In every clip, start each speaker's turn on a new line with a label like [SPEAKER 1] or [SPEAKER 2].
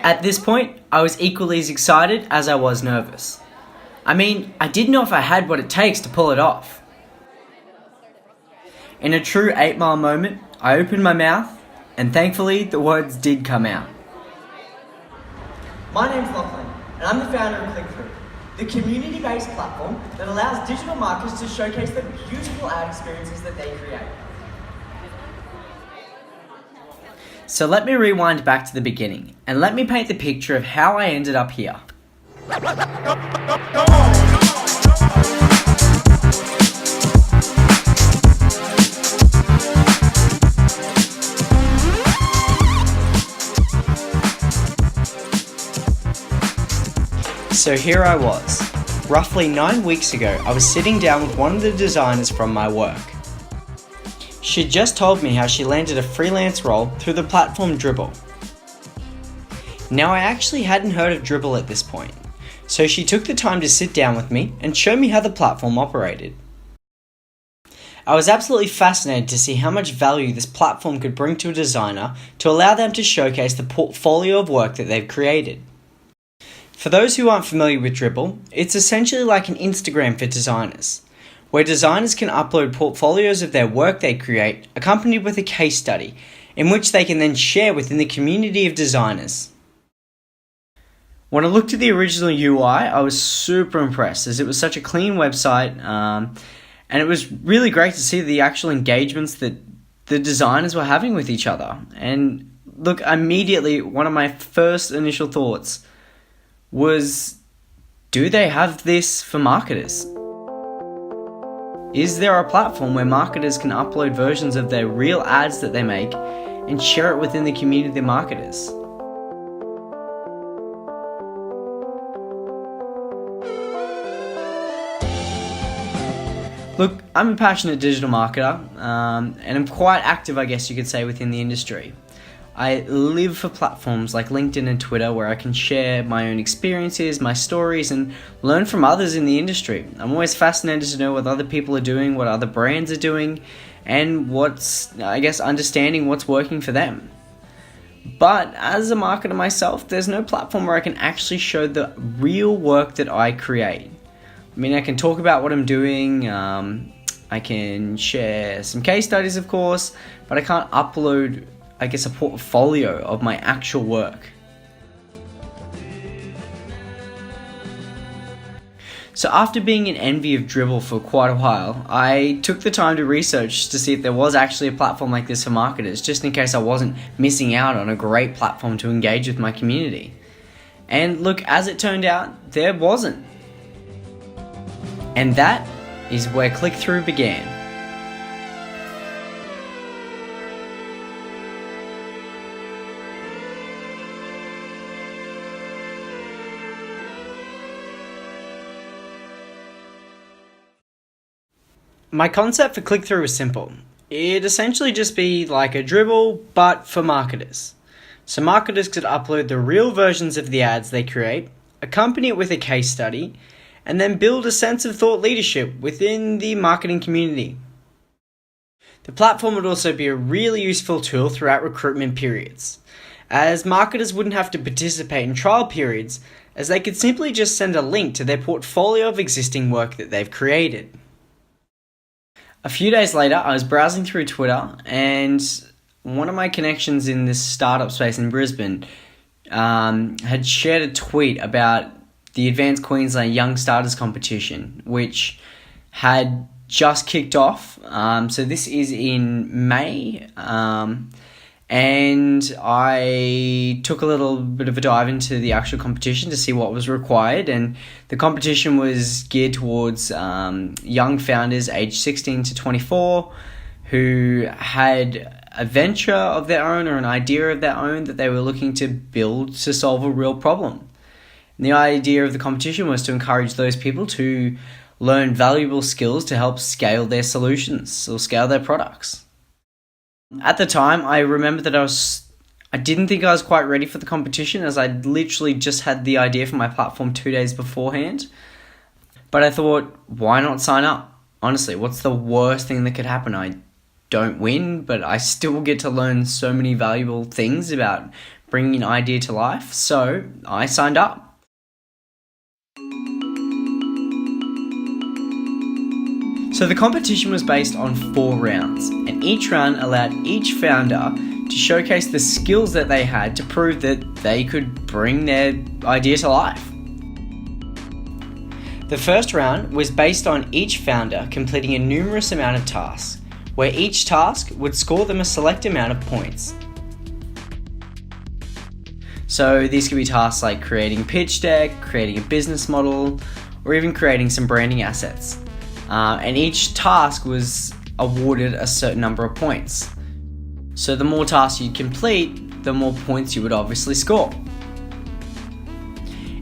[SPEAKER 1] At this point, I was equally as excited as I was nervous. I mean, I didn't know if I had what it takes to pull it off. In a true 8 Mile moment, I opened my mouth, and thankfully the words did come out.
[SPEAKER 2] My name's Lachlan, and I'm the founder of Click-Through, the community-based platform that allows digital marketers to showcase the beautiful ad experiences that they create.
[SPEAKER 1] So let me rewind back to the beginning, and let me paint the picture of how I ended up here. So here I was. Roughly 9 weeks ago, I was sitting down with one of the designers from my work. She'd just told me how she landed a freelance role through the platform Dribbble. Now I actually hadn't heard of Dribbble at this point, so she took the time to sit down with me and show me how the platform operated. I was absolutely fascinated to see how much value this platform could bring to a designer to allow them to showcase the portfolio of work that they've created. For those who aren't familiar with Dribbble, it's essentially like an Instagram for designers, where designers can upload portfolios of their work they create, accompanied with a case study, in which they can then share within the community of designers. When I looked at the original UI, I was super impressed, as it was such a clean website, and it was really great to see the actual engagements that the designers were having with each other. And look, immediately, one of my first initial thoughts was, do they have this for marketers? Is there a platform where marketers can upload versions of their real ads that they make and share it within the community of marketers? Look, I'm a passionate digital marketer, and I'm quite active, I guess you could say, within the industry. I live for platforms like LinkedIn and Twitter, where I can share my own experiences, my stories, and learn from others in the industry. I'm always fascinated to know what other people are doing, what other brands are doing, and understanding what's working for them. But as a marketer myself, there's no platform where I can actually show the real work that I create. I mean, I can talk about what I'm doing, I can share some case studies, of course, but I can't upload a portfolio of my actual work. So after being in envy of Dribbble for quite a while, I took the time to research to see if there was actually a platform like this for marketers, just in case I wasn't missing out on a great platform to engage with my community. And look, as it turned out, there wasn't. And that is where Click-Through began. My concept for Click-Through was simple. It'd essentially just be like a Dribbble, but for marketers. So marketers could upload the real versions of the ads they create, accompany it with a case study, and then build a sense of thought leadership within the marketing community. The platform would also be a really useful tool throughout recruitment periods, as marketers wouldn't have to participate in trial periods, as they could simply just send a link to their portfolio of existing work that they've created. A few days later, I was browsing through Twitter, and one of my connections in this startup space in Brisbane had shared a tweet about the Advanced Queensland Young Starters competition, which had just kicked off. So this is in May, and I took a little bit of a dive into the actual competition to see what was required, and the competition was geared towards young founders aged 16 to 24 who had a venture of their own or an idea of their own that they were looking to build to solve a real problem. And the idea of the competition was to encourage those people to learn valuable skills to help scale their solutions or scale their products. At the time, I remember that I didn't think I was quite ready for the competition, as I literally just had the idea for my platform 2 days beforehand. But I thought, why not sign up? Honestly, what's the worst thing that could happen? I don't win, but I still get to learn so many valuable things about bringing an idea to life, so I signed up. So the competition was based on 4 rounds, and each round allowed each founder to showcase the skills that they had to prove that they could bring their idea to life. The first round was based on each founder completing a numerous amount of tasks, where each task would score them a select amount of points. So these could be tasks like creating a pitch deck, creating a business model, or even creating some branding assets. And each task was awarded a certain number of points. So the more tasks you complete, the more points you would obviously score.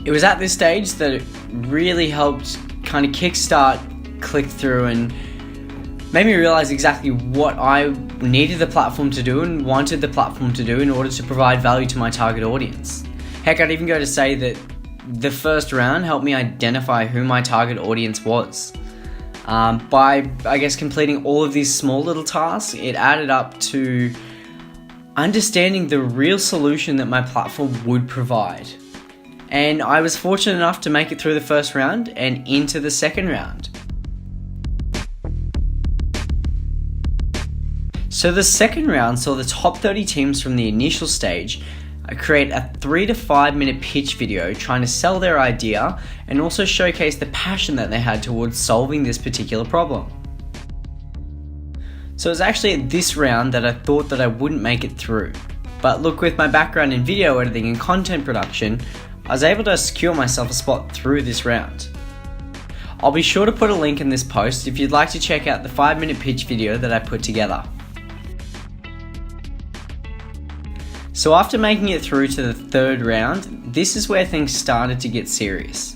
[SPEAKER 1] It was at this stage that it really helped kind of kickstart click-through and made me realize exactly what I needed the platform to do and wanted the platform to do in order to provide value to my target audience. Heck, I'd even go to say that the first round helped me identify who my target audience was. By, completing all of these small little tasks, it added up to understanding the real solution that my platform would provide. And I was fortunate enough to make it through the first round and into the second round. So the second round saw the top 30 teams from the initial stage create a 3 to 5 minute pitch video trying to sell their idea and also showcase the passion that they had towards solving this particular problem. So it was actually at this round that I thought that I wouldn't make it through. But look, with my background in video editing and content production, I was able to secure myself a spot through this round. I'll be sure to put a link in this post if you'd like to check out the 5-minute pitch video that I put together. So after making it through to the third round, this is where things started to get serious.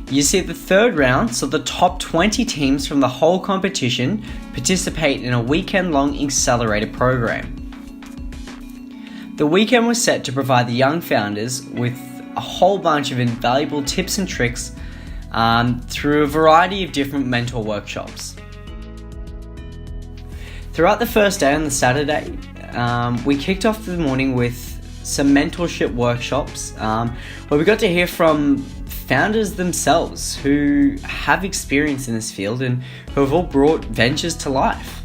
[SPEAKER 1] You see, the third round saw the top 20 teams from the whole competition participate in a weekend-long accelerator program. The weekend was set to provide the young founders with a whole bunch of invaluable tips and tricks through a variety of different mentor workshops. Throughout the first day on the Saturday, we kicked off the morning with some mentorship workshops where we got to hear from founders themselves who have experience in this field and who have all brought ventures to life.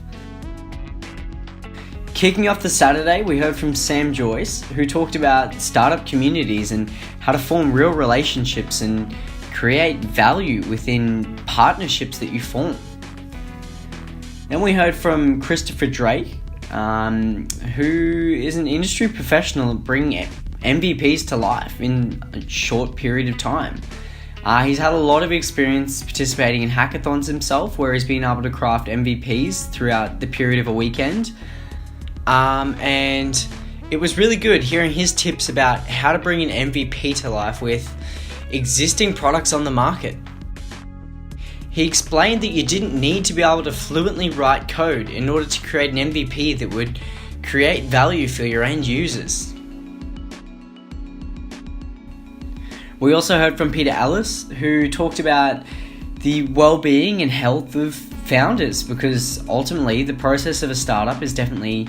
[SPEAKER 1] Kicking off the Saturday, we heard from Sam Joyce, who talked about startup communities and how to form real relationships and create value within partnerships that you form. Then we heard from Christopher Drake, who is an industry professional at bringing MVPs to life in a short period of time. He's had a lot of experience participating in hackathons himself, where he's been able to craft MVPs throughout the period of a weekend. And it was really good hearing his tips about how to bring an MVP to life with existing products on the market. He explained that you didn't need to be able to fluently write code in order to create an MVP that would create value for your end users. We also heard from Peter Ellis, who talked about the well-being and health of founders, because ultimately the process of a startup is definitely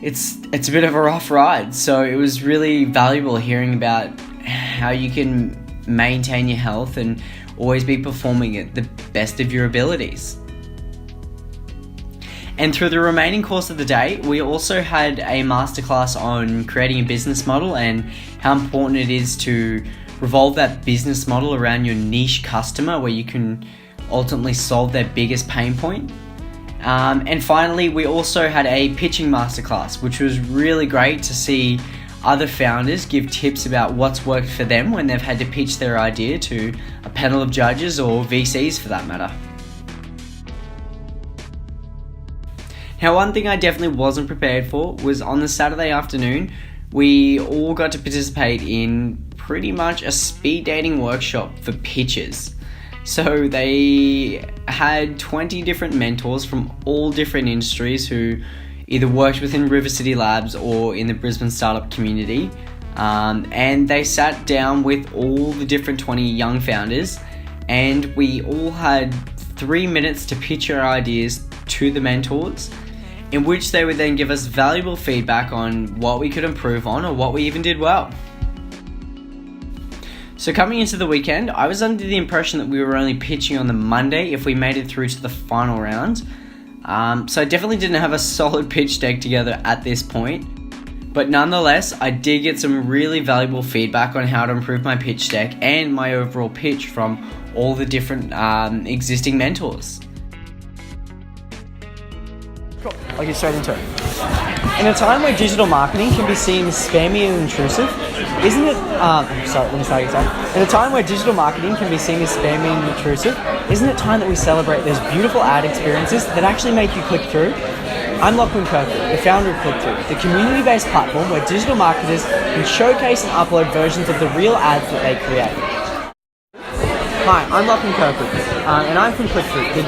[SPEAKER 1] it's a bit of a rough ride. So it was really valuable hearing about how you can maintain your health and always be performing at the best of your abilities. And through the remaining course of the day, we also had a masterclass on creating a business model and how important it is to revolve that business model around your niche customer, where you can ultimately solve their biggest pain point. And finally, we also had a pitching masterclass, which was really great to see other founders give tips about what's worked for them when they've had to pitch their idea to a panel of judges or VCs for that matter. Now, one thing I definitely wasn't prepared for was on the Saturday afternoon, we all got to participate in pretty much a speed dating workshop for pitches. So they had 20 different mentors from all different industries who either worked within River City Labs or in the Brisbane startup community. And they sat down with all the different 20 young founders, and we all had 3 minutes to pitch our ideas to the mentors. in which they would then give us valuable feedback on what we could improve on or what we even did well. So coming into the weekend, I was under the impression that we were only pitching on the Monday if we made it through to the final round. So I definitely didn't have a solid pitch deck together at this point. But nonetheless, I did get some really valuable feedback on how to improve my pitch deck and my overall pitch from all the different existing mentors.
[SPEAKER 2] Cool. I'll get straight into it. In a time where digital marketing can be seen as spammy and intrusive, isn't it? In a time where digital marketing can be seen as spammy and intrusive, isn't it time that we celebrate those beautiful ad experiences that actually make you click through? I'm Lachlan Kirkwood, the founder of ClickThrough, the community-based platform where digital marketers can showcase and upload versions of the real ads that they create. Hi, I'm Lachlan Kirkwood, and I'm from ClickThrough, the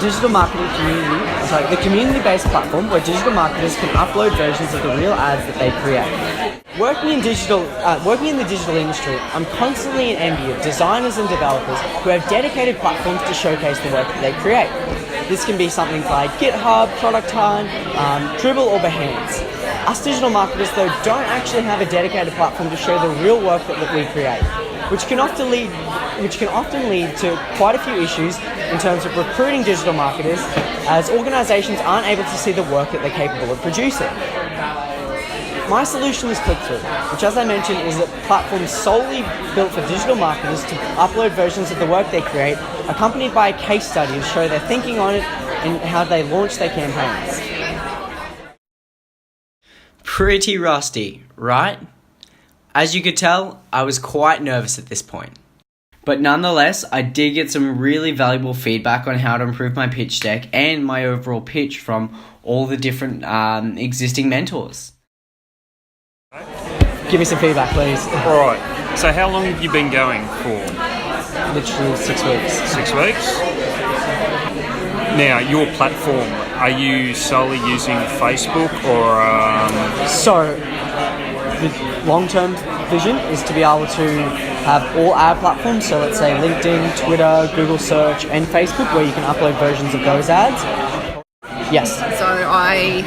[SPEAKER 2] the community-based platform where digital marketers can upload versions of the real ads that they create. Working in the digital industry, I'm constantly in envy of designers and developers who have dedicated platforms to showcase the work that they create. This can be something like GitHub, Product Hunt, Dribble, or Behance. Us digital marketers, though, don't actually have a dedicated platform to show the real work that we create, which can often lead to quite a few issues in terms of recruiting digital marketers, as organisations aren't able to see the work that they're capable of producing. My solution is ClickThrough, which, as I mentioned, is a platform solely built for digital marketers to upload versions of the work they create, accompanied by a case study to show their thinking on it and how they launch their campaigns.
[SPEAKER 1] Pretty rusty, right? As you could tell, I was quite nervous at this point. But nonetheless, I did get some really valuable feedback on how to improve my pitch deck and my overall pitch from all the different existing mentors.
[SPEAKER 2] Give me some feedback, please.
[SPEAKER 3] Alright, so how long have you been going for?
[SPEAKER 2] Literally 6 weeks.
[SPEAKER 3] 6 weeks? Now, your platform, are you solely using Facebook or...
[SPEAKER 2] So, the long-term vision is to be able to have all ad platforms, so let's say LinkedIn, Twitter, Google Search, and Facebook, where you can upload versions of those ads. Yes.
[SPEAKER 4] So I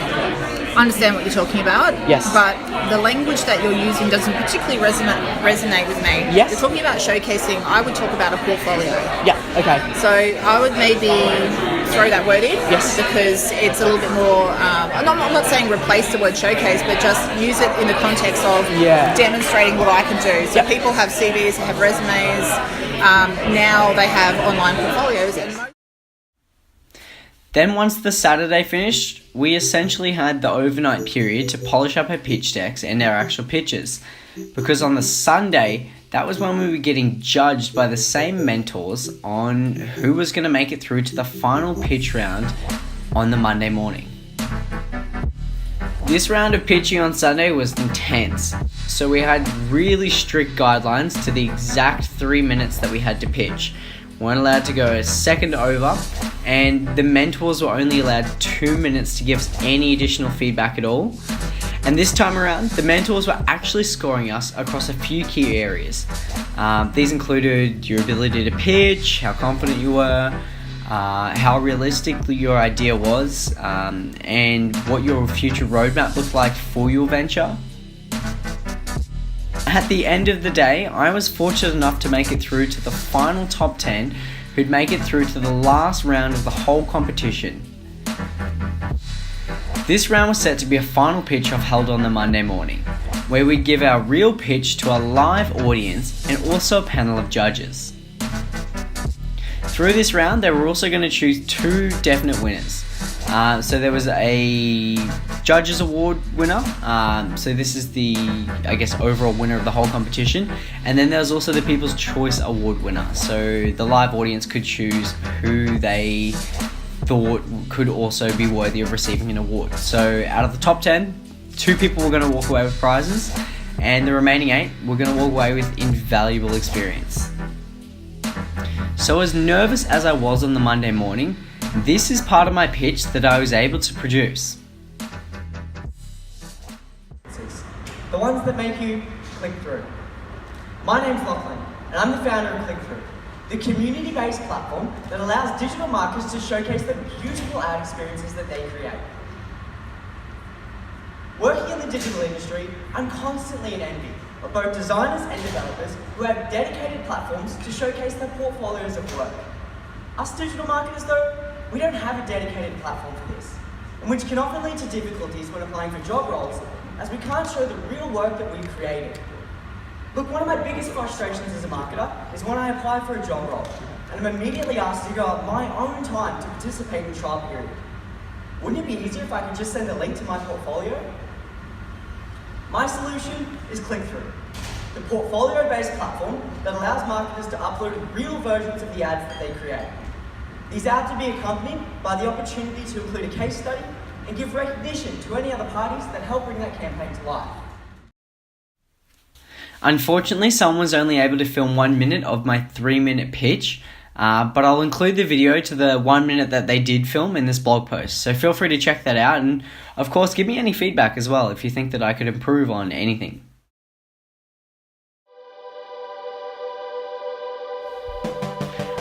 [SPEAKER 4] understand what you're talking about.
[SPEAKER 2] Yes.
[SPEAKER 4] But the language that you're using doesn't particularly resonate with me.
[SPEAKER 2] Yes.
[SPEAKER 4] You're talking about showcasing. I would talk about a portfolio.
[SPEAKER 2] Yeah, okay.
[SPEAKER 4] So I would maybe throw that word in.
[SPEAKER 2] Yes.
[SPEAKER 4] Because it's a little bit more, I'm not saying replace the word showcase, but just use it in the context of demonstrating what I can do. So people have CVs, they have resumes, now they have online portfolios.
[SPEAKER 1] Then once the Saturday finished, we essentially had the overnight period to polish up our pitch decks and our actual pitches. Because on the Sunday, that was when we were getting judged by the same mentors on who was going to make it through to the final pitch round on the Monday morning. This round of pitching on Sunday was intense, so we had really strict guidelines to the exact 3 minutes that we had to pitch. We weren't allowed to go a second over, and the mentors were only allowed 2 minutes to give us any additional feedback at all. And this time around, the mentors were actually scoring us across a few key areas. These included your ability to pitch, how confident you were, how realistic your idea was, and what your future roadmap looked like for your venture. At the end of the day, I was fortunate enough to make it through to the final top 10 who'd make it through to the last round of the whole competition. This round was set to be a final pitch-off held on the Monday morning, where we'd give our real pitch to a live audience and also a panel of judges. Through this round, they were also going to choose 2 definite winners. So there was a Judges Award winner, so this is the, overall winner of the whole competition, and then there was also the People's Choice Award winner, so the live audience could choose who they thought could also be worthy of receiving an award. So out of the top 10, 2 people were going to walk away with prizes, and the remaining 8 were going to walk away with invaluable experience. So as nervous as I was on the Monday morning, this is part of my pitch that I was able to produce.
[SPEAKER 2] The ones that make you click through. My name's Lachlan, and I'm the founder of ClickThrough, the community-based platform that allows digital marketers to showcase the beautiful ad experiences that they create.
[SPEAKER 5] Working in the digital industry, I'm constantly in envy of both designers and developers who have dedicated platforms to showcase their portfolios of work. Us digital marketers though, we don't have a dedicated platform for this, and which can often lead to difficulties when applying for job roles, as we can't show the real work that we've created. Look, one of my biggest frustrations as a marketer is when I apply for a job role, and I'm immediately asked to go out my own time to participate in the trial period. Wouldn't it be easier if I could just send a link to my portfolio? My solution is Click-Through, the portfolio-based platform that allows marketers to upload real versions of the ads that they create. These ads will be accompanied by the opportunity to include a case study and give recognition to any other parties that help bring that campaign to life.
[SPEAKER 1] Unfortunately, someone was only able to film 1 minute of my 3-minute pitch, but I'll include the video to the 1 minute that they did film in this blog post. So feel free to check that out, and of course give me any feedback as well if you think that I could improve on anything.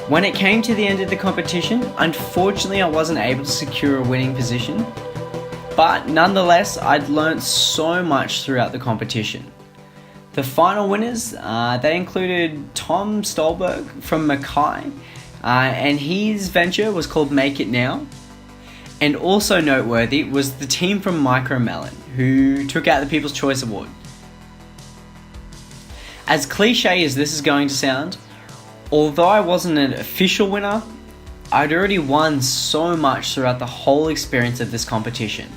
[SPEAKER 1] When it came to the end of the competition, unfortunately I wasn't able to secure a winning position, but nonetheless I'd learnt so much throughout the competition. The final winners, they included Tom Stolberg from Mackay, and his venture was called Make It Now. And also noteworthy was the team from Micromelon, who took out the People's Choice Award. As cliche as this is going to sound, although I wasn't an official winner, I'd already won so much throughout the whole experience of this competition.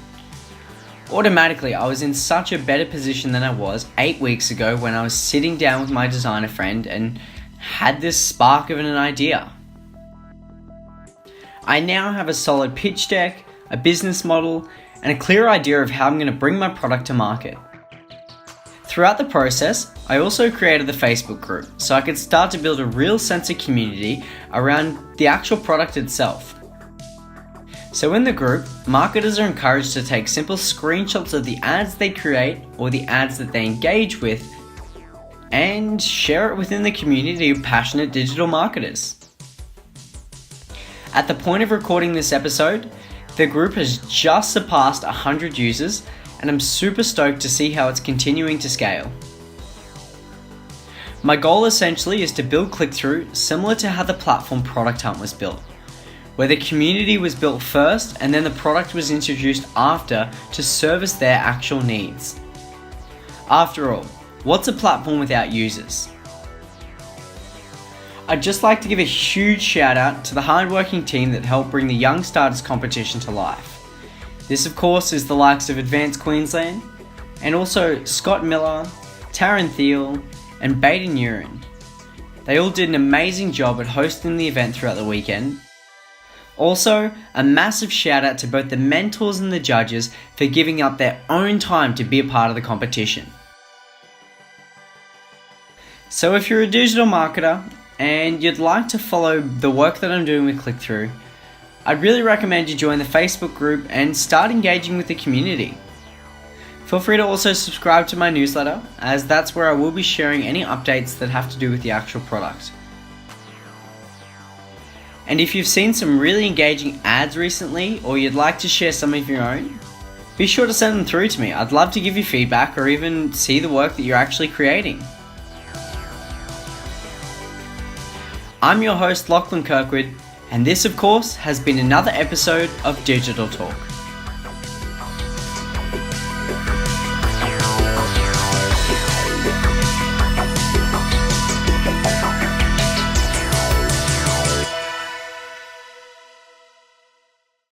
[SPEAKER 1] Automatically, I was in such a better position than I was 8 weeks ago when I was sitting down with my designer friend and had this spark of an idea. I now have a solid pitch deck, a business model, and a clear idea of how I'm going to bring my product to market. Throughout the process, I also created the Facebook group so I could start to build a real sense of community around the actual product itself. So in the group, marketers are encouraged to take simple screenshots of the ads they create or the ads that they engage with and share it within the community of passionate digital marketers. At the point of recording this episode, the group has just surpassed 100 users, and I'm super stoked to see how it's continuing to scale. My goal essentially is to build Click-Through similar to how the platform Product Hunt was built, where the community was built first and then the product was introduced after to service their actual needs. After all, what's a platform without users? I'd just like to give a huge shout out to the hardworking team that helped bring the Young Starters competition to life. This of course is the likes of Advanced Queensland, and also Scott Miller, Taryn Thiel, and Baden Urin. They all did an amazing job at hosting the event throughout the weekend. Also, a massive shout out to both the mentors and the judges for giving up their own time to be a part of the competition. So if you're a digital marketer and you'd like to follow the work that I'm doing with Click-Through, I'd really recommend you join the Facebook group and start engaging with the community. Feel free to also subscribe to my newsletter, as that's where I will be sharing any updates that have to do with the actual product. And if you've seen some really engaging ads recently, or you'd like to share some of your own, be sure to send them through to me. I'd love to give you feedback or even see the work that you're actually creating. I'm your host Lachlan Kirkwood, and this of course has been another episode of Digital Talk.